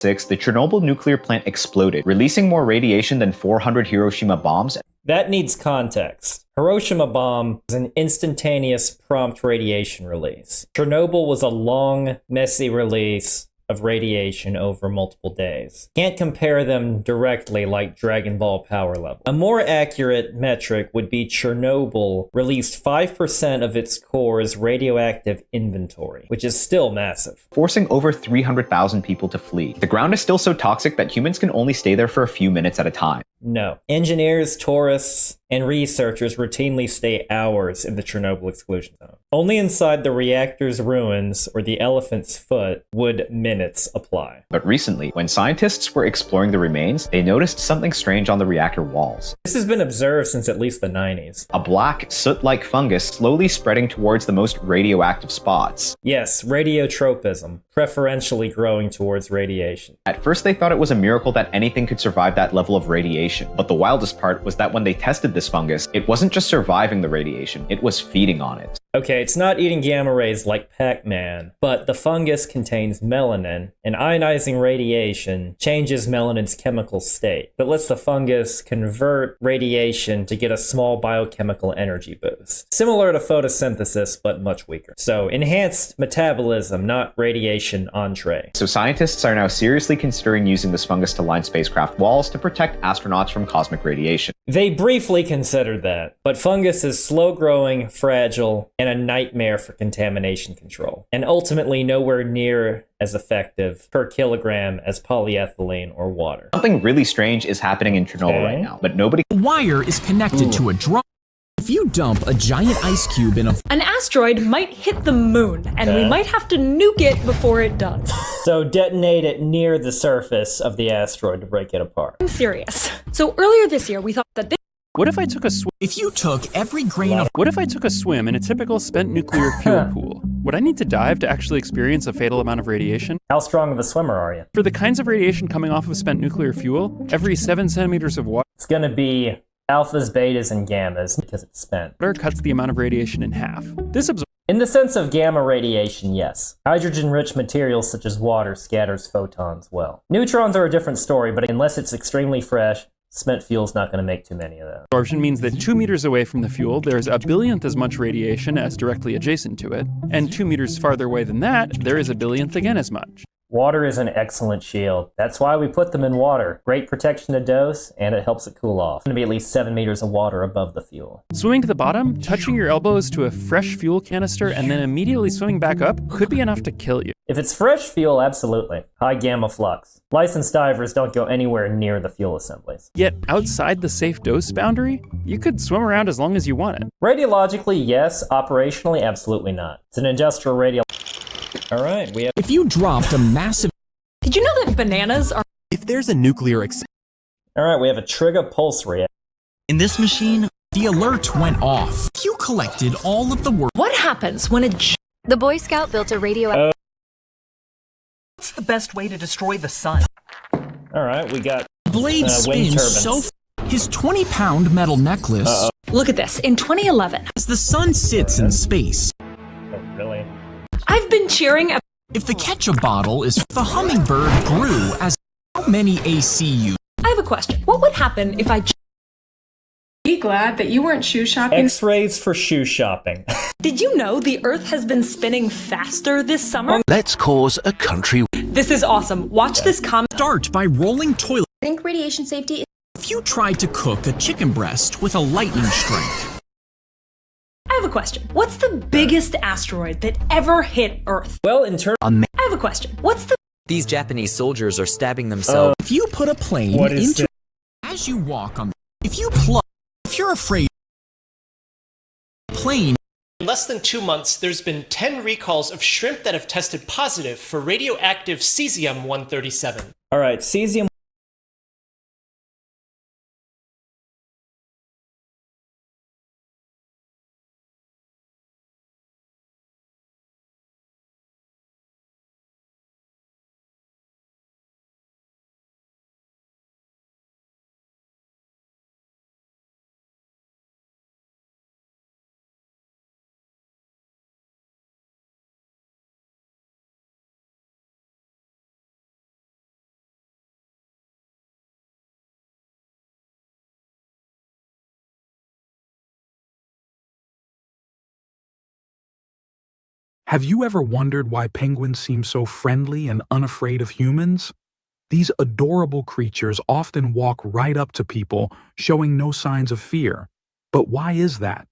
6, the Chernobyl nuclear plant exploded, releasing more radiation than 400 Hiroshima bombs. That needs context. Hiroshima bomb was an instantaneous, prompt radiation release. Chernobyl was a long, messy release of radiation over multiple days. Can't compare them directly like Dragon Ball power level. A more accurate metric would be Chernobyl released 5% of its core's radioactive inventory, which is still massive, forcing over 300,000 people to flee. The ground is still so toxic that humans can only stay there for a few minutes at a time. No. Engineers, tourists, and researchers routinely stay hours in the Chernobyl exclusion zone. Only inside the reactor's ruins or the elephant's foot would minutes apply. But recently, when scientists were exploring the remains, they noticed something strange on the reactor walls. This has been observed since at least the 90s. A black, soot-like fungus slowly spreading towards the most radioactive spots. Yes, radiotropism, preferentially growing towards radiation. At first they thought it was a miracle that anything could survive that level of radiation, but the wildest part was that when they tested this fungus, it wasn't just surviving the radiation, it was feeding on it. Okay, it's not eating gamma rays like Pac-Man, but the fungus contains melanin, and ionizing radiation changes melanin's chemical state, but lets the fungus convert radiation to get a small biochemical energy boost. Similar to photosynthesis, but much weaker. So, enhanced metabolism, not radiation entree. So scientists are now seriously considering using this fungus to line spacecraft walls to protect astronauts from cosmic radiation. They briefly considered that, but fungus is slow-growing, fragile, and a nightmare for contamination control, and ultimately nowhere near as effective per kilogram as polyethylene or water. Something really strange is happening in Chernobyl right now, but nobody... The wire is connected to a drum. If you dump a giant ice cube in an asteroid might hit the moon, and we might have to nuke it before it does. So detonate it near the surface of the asteroid to break it apart. I'm serious. So earlier this year, we thought that this... What if I took a swim? If you took every grain of... What if I took a swim in a typical spent nuclear fuel pool? Would I need to dive to actually experience a fatal amount of radiation? How strong of a swimmer are you? For the kinds of radiation coming off of spent nuclear fuel, every 7 centimeters of water... It's gonna be alphas, betas, and gammas because it's spent. Water cuts the amount of radiation in half. This in the sense of gamma radiation, yes. Hydrogen-rich materials such as water scatters photons well. Neutrons are a different story, but unless it's extremely fresh, spent fuel's not going to make too many of those. Absorption means that 2 meters away from the fuel, there's a billionth as much radiation as directly adjacent to it, and 2 meters farther away than that, there is a billionth again as much. Water is an excellent shield. That's why we put them in water. Great protection to dose, and it helps it cool off. It's going to be at least 7 meters of water above the fuel. Swimming to the bottom, touching your elbows to a fresh fuel canister, and then immediately swimming back up could be enough to kill you. If it's fresh fuel, absolutely. High gamma flux. Licensed divers don't go anywhere near the fuel assemblies. Yet, outside the safe dose boundary, you could swim around as long as you wanted. Radiologically, yes. Operationally, absolutely not. It's an industrial radial... All right, we have... If you dropped a massive... Did you know that bananas are... If there's a nuclear... All right, we have a trigger pulse reactor. In this machine, the alert went off. You collected all of the work... What happens when a... The Boy Scout built a radio... What's the best way to destroy the sun? All right, we got... Blade spins so... His 20-pound metal necklace... Look at this. In 2011... As the sun sits in space... Oh, really? I've been cheering... If the ketchup bottle is... The hummingbird grew as... How many ACU... I have a question. What would happen if I... Be glad that you weren't shoe shopping. X-rays for shoe shopping. Did you know the Earth has been spinning faster this summer? Let's cause a country... This is awesome. Watch this comment. Start by rolling toilet... I think radiation safety is... If you tried to cook a chicken breast with a lightning strike... I have a question. What's the biggest asteroid that ever hit Earth? Well, in turn... I have a question. What's the... These Japanese soldiers are stabbing themselves. If you put a plane into... As you walk on... If you plug... If you're afraid... Plane... In less than 2 months, there's been 10 recalls of shrimp that have tested positive for radioactive cesium-137. All right, cesium Have you ever wondered why penguins seem so friendly and unafraid of humans? These adorable creatures often walk right up to people, showing no signs of fear. But why is that?